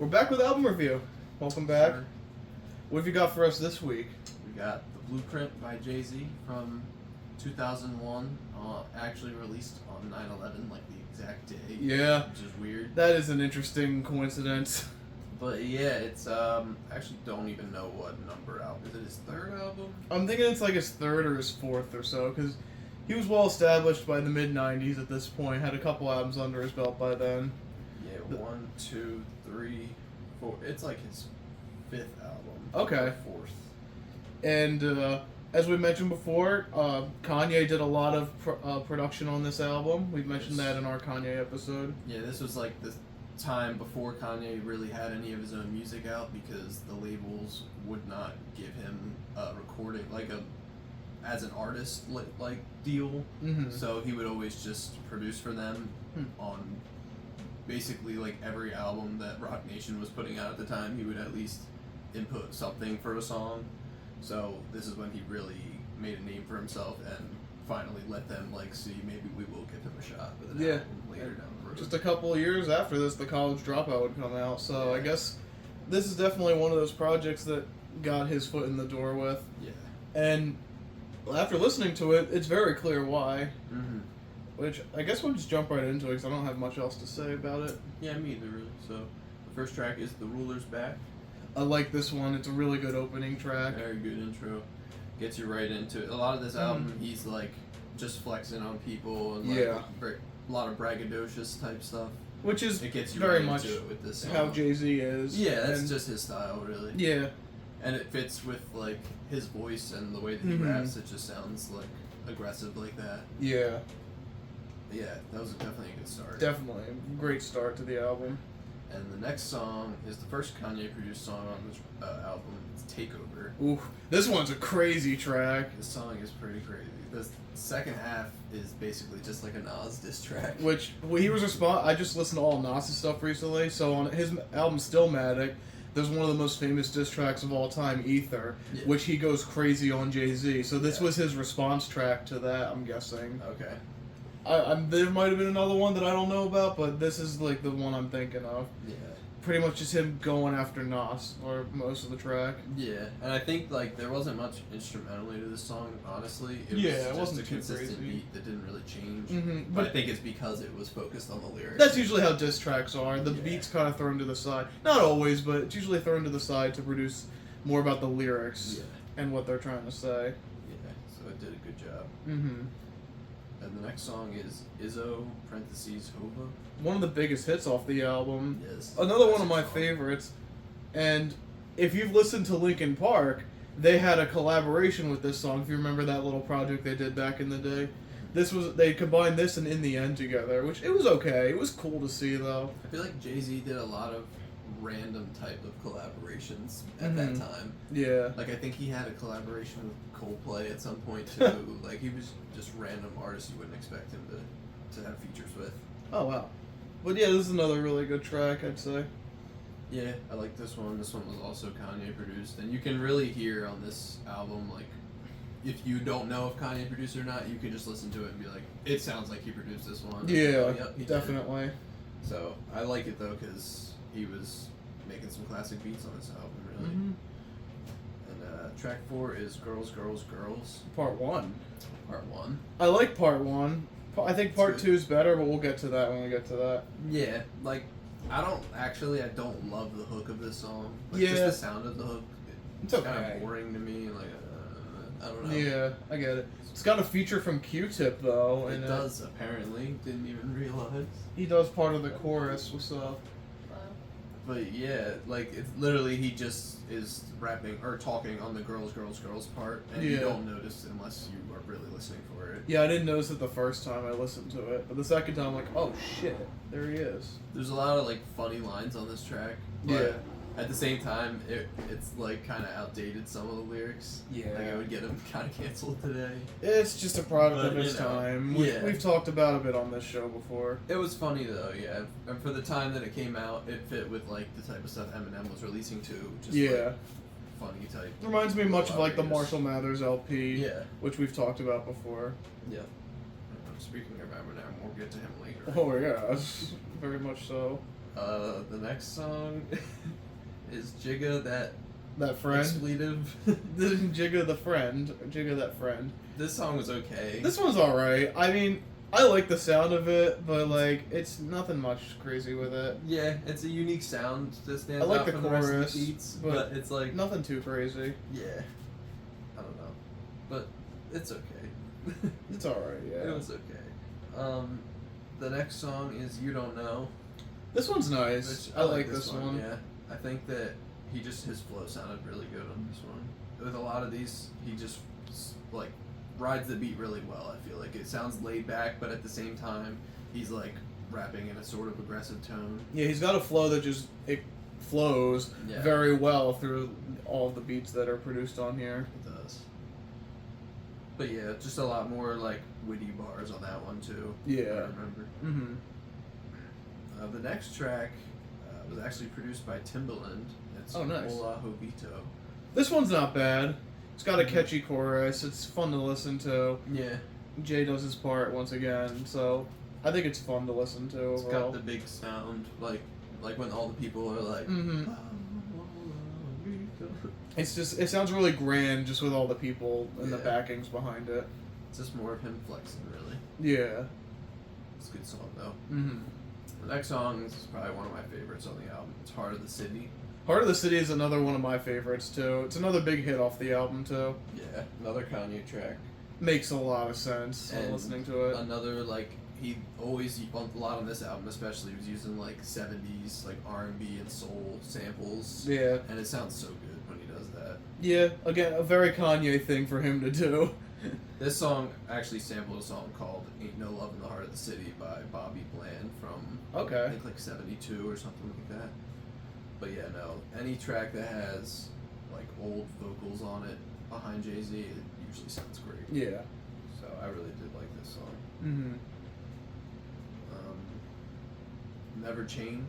We're back with album review. Welcome back. Sure. What have you got for us this week? We got The Blueprint by Jay-Z from 2001, actually released on 9/11, like the exact day. Yeah. Which is weird. That is an interesting coincidence. But yeah, it's, actually don't even know what number album. Is it his third album? I'm thinking it's like his third or his fourth or so, because he was well established by the mid-90s at this point, had a couple albums under his belt by then. Yeah, 1, 2, 3, 4. It's like his fifth album. Okay. Or fourth. And as we mentioned before, Kanye did a lot of production on this album. We mentioned that in our Kanye episode. Yeah, this was like the time before Kanye really had any of his own music out because the labels would not give him a recording, like as an artist like deal. Mm-hmm. So he would always just produce for them on basically like every album that Rock Nation was putting out at the time. He would at least input something for a song. So this is when he really made a name for himself and finally let them like see maybe we will give him a shot with an album later down the road. Just a couple of years after this, The College Dropout would come out. So Yeah. I guess this is definitely one of those projects that got his foot in the door with. Yeah. And after listening to it, it's very clear why. Mm-hmm. Which I guess we'll just jump right into it because I don't have much else to say about it. Yeah, me either, really. So, the first track is The Ruler's Back. I like this one. It's a really good opening track. Very good intro. Gets you right into it. A lot of this album, he's like just flexing on people and like Yeah. a lot of braggadocious type stuff. Which is It gets you very right much into it with this song. how Jay-Z is. Yeah, that's And- just his style, really. Yeah. And it fits with like his voice and the way that he Mhm. raps. It just sounds like aggressive like that. Yeah. Yeah, that was definitely a good start. Definitely. Great start to the album. And the next song is the first Kanye produced song on this album. It's Takeover. Ooh. This one's a crazy track. This song is pretty crazy. The second half is basically just like a Nas diss track. Which, well, he was I just listened to all Nas' stuff recently, so on his album Stillmatic, there's one of the most famous diss tracks of all time, Ether, Yeah. which he goes crazy on Jay-Z. So this Yeah. was his response track to that, I'm guessing. Okay. There might have been another one that I don't know about, but this is like the one I'm thinking of. Yeah. Pretty much just him going after Nas, or most of the track. Yeah, and I think like there wasn't much instrumentally to this song, honestly. It Yeah, was it just wasn't a too consistent crazy. beat that didn't really change. Mm-hmm. But I think it's because it was focused on the lyrics. That's usually how diss tracks are. The Yeah. beat's kind of thrown to the side. Not always, but it's usually thrown to the side to produce more about the lyrics Yeah. and what they're trying to say. Yeah, so it did a good job. Mm-hmm. And the next song is Izzo parentheses Hova. One of the biggest hits off the album. Yes. Another one of Classic my song. favorites. And if you've listened to Linkin Park, they had a collaboration with this song. If you remember that little project they did back in the day. They combined this and In the End together, which it was okay. It was cool to see though. I feel like Jay-Z did a lot of random type of collaborations at that Mhm. time. Yeah. Like I think he had a collaboration with Coldplay at some point too. Like he was just random artists you wouldn't expect him to have features with. Oh wow. But yeah, this is another really good track, I'd say. Yeah, I like this one. This one was also Kanye produced, and you can really hear on this album like if you don't know if Kanye produced it or not, you can just listen to it and be like, it sounds like he produced this one. Yeah, Oh, yep, he did. definitely. So I like it though because he was making some classic beats on this album, really. Mm-hmm. And track 4 is Girls, Girls, Girls, Part 1. Part 1. I like Part 1. I think It's Part good. 2 is better, but we'll get to that when we get to that. Yeah, like I don't love the hook of this song. Like, just Yeah. the sound of the hook. It's kind okay. of boring to me. Like I don't know. Yeah, I get it. It's got a feature from Q-Tip, though. It and does apparently. Didn't even realize. He does part of the chorus. What's up? But yeah, like it's literally he just is rapping or talking on the girls, girls, girls part, and you Yeah. don't notice unless you are really listening for it. Yeah, I didn't notice it the first time I listened to it, but the second time I'm like, oh shit, there he is. There's a lot of like funny lines on this track. But Yeah. At the same time, it's like kind of outdated some of the lyrics. Yeah. Like I would get them kind of canceled today. It's just a product But, of its you know, time. yeah. We've talked about a bit on this show before. It was funny though, yeah. And for the time that it came out, it fit with like the type of stuff Eminem was releasing too. Just Yeah. like, funny type. Reminds me much of like the hilarious. Marshall Mathers LP, Yeah. which we've talked about before. Yeah. Speaking of Eminem, we'll get to him later. Oh yeah, very much so. The next song is Jigga That friend. Expletive. Jigga the friend. Jigga that friend. This song was okay. This one's alright. I mean, I like the sound of it, but like, it's nothing much crazy with it. Yeah, it's a unique sound that stands I like out the from the rest of chorus, the beats, but but it's like, Nothing too crazy. yeah, I don't know, but it's okay. It's alright, yeah. It was okay. The next song is You Don't Know. This one's nice. Which I like this one. Yeah, I think that his flow sounded really good on this one. With a lot of these, he just like rides the beat really well. I feel like it sounds laid back, but at the same time, he's like rapping in a sort of aggressive tone. Yeah, he's got a flow that just it flows Yeah. very well through all of the beats that are produced on here. It does. But yeah, just a lot more like witty bars on that one too. I Yeah. remember. Mm-hmm. The next track was actually produced by Timbaland. It's Oh, nice. Hola Jovito. This one's not bad. It's got a Mhm. catchy chorus. It's fun to listen to. Yeah, Jay does his part once again, so I think it's fun to listen to it's overall. got the big sound, like when all the people are like. Mhm. "Hola Jovito." It sounds really grand just with all the people and the Yeah. backings behind it. It's just more of him flexing, really. Yeah. It's a good song though. Mm-hmm. The next song is probably one of my favorites on the album. It's Heart of the City. Heart of the City is another one of my favorites too. It's another big hit off the album too. Yeah, another Kanye track. Makes a lot of sense And listening to it. Another like he always a lot on this album especially was using like 70s like R&B and soul samples. Yeah. And it sounds so good when he does that. Yeah, again, a very Kanye thing for him to do. This song actually sampled a song called Ain't No Love in the Heart of the City by Bobby Bland from I Okay. think like 72 or something like that. But yeah, no. Any track that has like old vocals on it behind Jay-Z, it usually sounds great. Yeah. So I really did like this song. Mm-hmm. Never Change.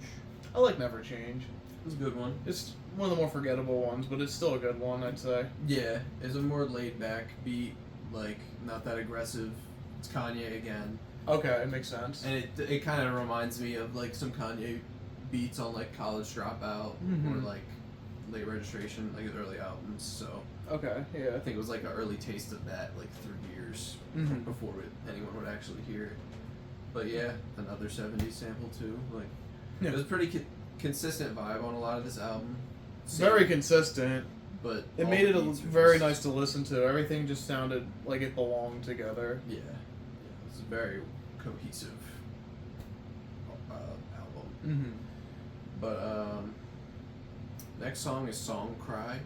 I like Never Change. It was a good one. It's one of the more forgettable ones, but it's still a good one, I'd say. Yeah, it's a more laid back beat, like not that aggressive. It's Kanye again, Okay, it makes sense. and it kind of reminds me of like some Kanye beats on like College Dropout Mhm. or like Late Registration, like his early albums. So Okay, yeah. I think it was like an early taste of that, like through years Mhm. before anyone would actually hear it. But yeah, another 70s sample too. Like Yeah. it was a pretty consistent vibe on a lot of this album. Very consistent. But It all made the it beats are very just- nice to listen to. Everything just sounded like it belonged together. Yeah, it's a very cohesive album. Mm-hmm. But next song is Song Cry.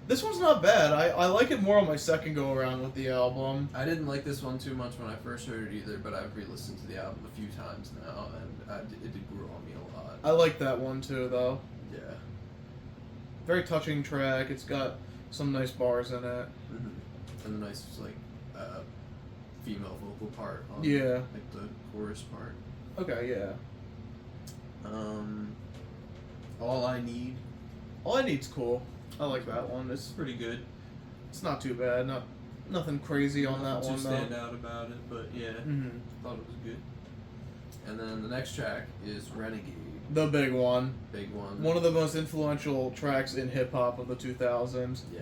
This one's not bad. I like it more on my second go around with the album. I didn't like this one too much when I first heard it either, but I've re-listened to the album a few times now, and it did grow on me a lot. I like that one too, though. Yeah. Very touching track. It's got some nice bars in it. Mm-hmm. And a nice like female vocal part on Yeah. like the chorus part. Okay, yeah. All I Need. All I Need's cool. I like that one. It's pretty good. It's not too bad. Nothing crazy on that Nothing one too though. stand out about it, but yeah, Mm-hmm. thought it was good. And then the next track is Renegade. The big one. Big one. One of the most influential tracks in hip hop of the 2000s. Yeah,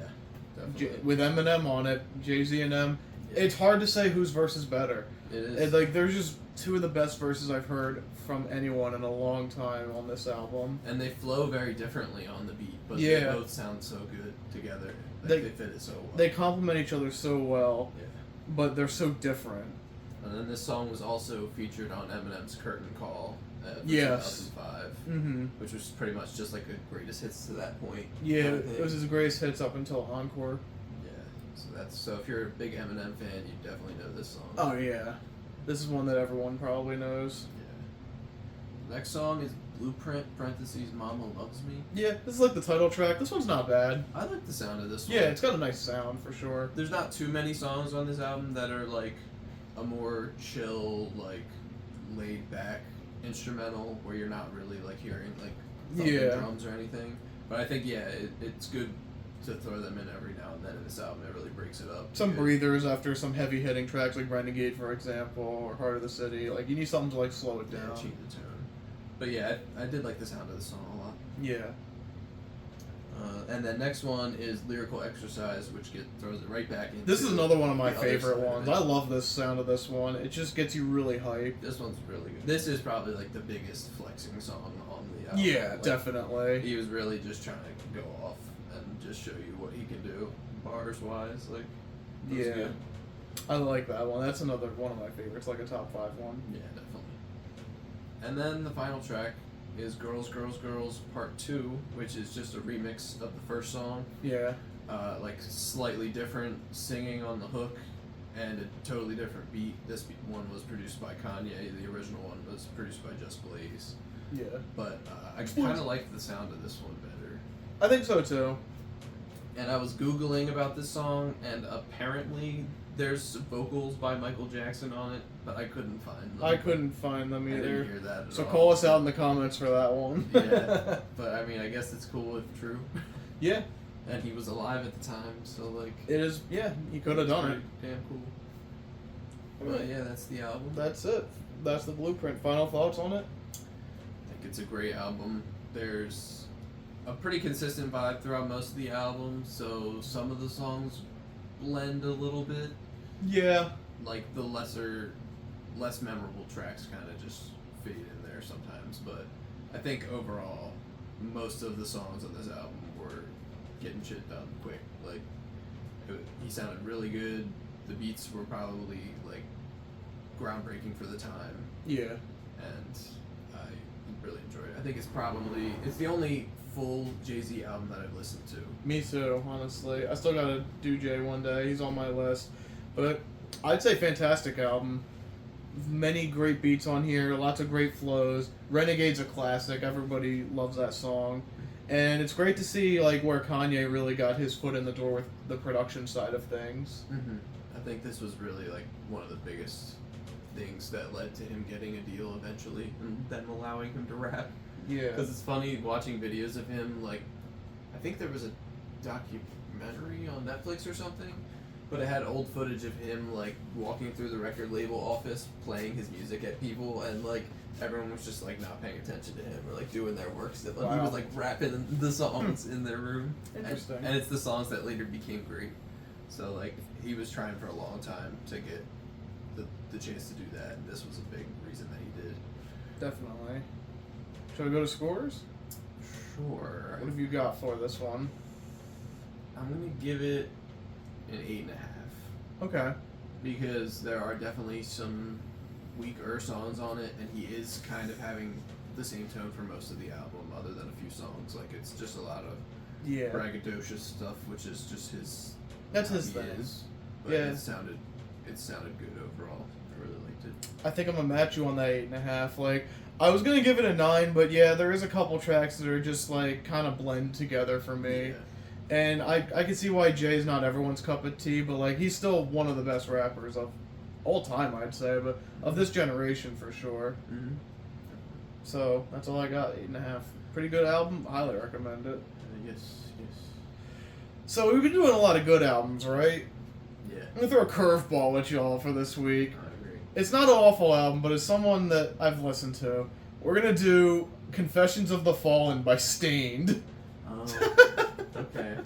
definitely. With Eminem on it, Jay-Z and M. Yeah. It's hard to say whose verse is better. It is. It's like there's just two of the best verses I've heard from anyone in a long time on this album. And they flow very differently on the beat, but Yeah. they both sound so good together. They- They fit it so well. They complement each other so well, yeah. but they're so different. And then this song was also featured on Eminem's Curtain Call for Yes. 2005, Mm-hmm. which was pretty much just like a greatest hits to that point. Yeah, kind of thing. it was his greatest hits up until Encore. Yeah. So if you're a big Eminem fan, you definitely know this song. Oh yeah, this is one that everyone probably knows. Yeah. Next song is Blueprint (parentheses Mama Loves Me). Yeah, this is like the title track. This one's not bad. I like the sound of this one. Yeah, it's got a nice sound for sure. There's not too many songs on this album that are like a more chill, like laid back instrumental where you're not really like hearing like thumping Yeah. drums or anything. But I think it's good to throw them in every now and then in this album. It really breaks it up. Some Good. breathers after some heavy hitting tracks like Renegade, for example, or Heart of the City. Like you need something to like slow it Yeah, down. change the tune. But yeah, I did like the sound of the song a lot. Yeah. And then next one is Lyrical Exercise, which throws it right back into. This is another one of my the other favorite side of ones. it. I love this sound of this one. It just gets you really hyped. This one's really good. This is probably like the biggest flexing song on the album. Yeah, Like, definitely. He was really just trying to go off and just show you what he can do, bars wise. Like, it was Yeah. good. I like that one. That's another one of my favorites, like a top 5 one. Yeah, definitely. And then the final track is Girls, Girls, Girls Part 2, which is just a remix of the first song. Yeah. Like slightly different singing on the hook and a totally different beat. This one was produced by Kanye. The original one was produced by Just Blaze. Yeah. But I kind of liked the sound of this one better. I think so too. And I was Googling about this song, and apparently there's vocals by Michael Jackson on it, but I couldn't find them. I couldn't find them I either. didn't hear that at So all. call us out in the comments for that one. Yeah. But I mean, I guess it's cool if true. Yeah. And he was alive at the time, so like. It is. Yeah, he could have done it. Damn cool. But yeah, that's the album. That's it. That's the blueprint. Final thoughts on it? I think it's a great album. There's a pretty consistent vibe throughout most of the album, so some of the songs blend a little bit. Yeah. Like the less memorable tracks kind of just fade in there sometimes, but I think overall, most of the songs on this album were getting shit done quick. Like, he sounded really good. The beats were probably like groundbreaking for the time, Yeah. and I really enjoyed it. I think it's the only full Jay-Z album that I've listened to. Me too, honestly. I still gotta do Jay one day. He's on my list. But I'd say fantastic album. Many great beats on here, lots of great flows. Renegade's a classic. Everybody loves that song. And it's great to see like where Kanye really got his foot in the door with the production side of things. Mm-hmm. I think this was really like one of the biggest things that led to him getting a deal eventually, and them allowing him to rap. Yeah. Because it's funny watching videos of him, like, I think there was a documentary on Netflix or something, but it had old footage of him, like, walking through the record label office, playing his music at people, and, like, everyone was just, like, not paying attention to him, or, like, doing their work still. Like, he Wow. was, like, rapping the songs in their room. Interesting. And it's the songs that later became great. So, like, he was trying for a long time to get the chance to do that, and this was a big reason that he did. Definitely. Shall we go to scores? Sure. What have you got for this one? I'm gonna give it an 8.5 Okay. because there are definitely some weaker songs on it, and he is kind of having the same tone for most of the album, other than a few songs. Like, it's just a lot of Yeah. braggadocious stuff, which is just his. That's how his he thing. is. But Yeah. it sounded good overall. I really liked it. I think I'm gonna match you on that 8.5. Like, I was gonna give it a 9, but yeah, there is a couple tracks that are just like kind of blend together for me. Yeah. And I can see why Jay's not everyone's cup of tea, but like he's still one of the best rappers of all time, I'd say, but of this generation for sure. Mm-hmm. So that's all I got. 8.5. Pretty good album. Highly recommend it. Yes. So we've been doing a lot of good albums, right? Yeah. I'm gonna throw a curveball at y'all for this week. I agree. It's not an awful album, but it's someone that I've listened to. We're gonna do Confessions of the Fallen by Stained. Oh. Okay.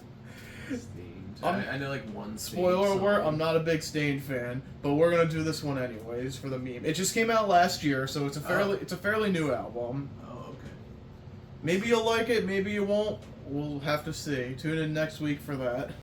Stained. I know like one. Spoiler Stained alert, song. I'm not a big Stained fan, but we're gonna do this one anyways for the meme. It just came out last year, so it's a fairly new album. Oh, okay. Maybe you'll like it, maybe you won't. We'll have to see. Tune in next week for that.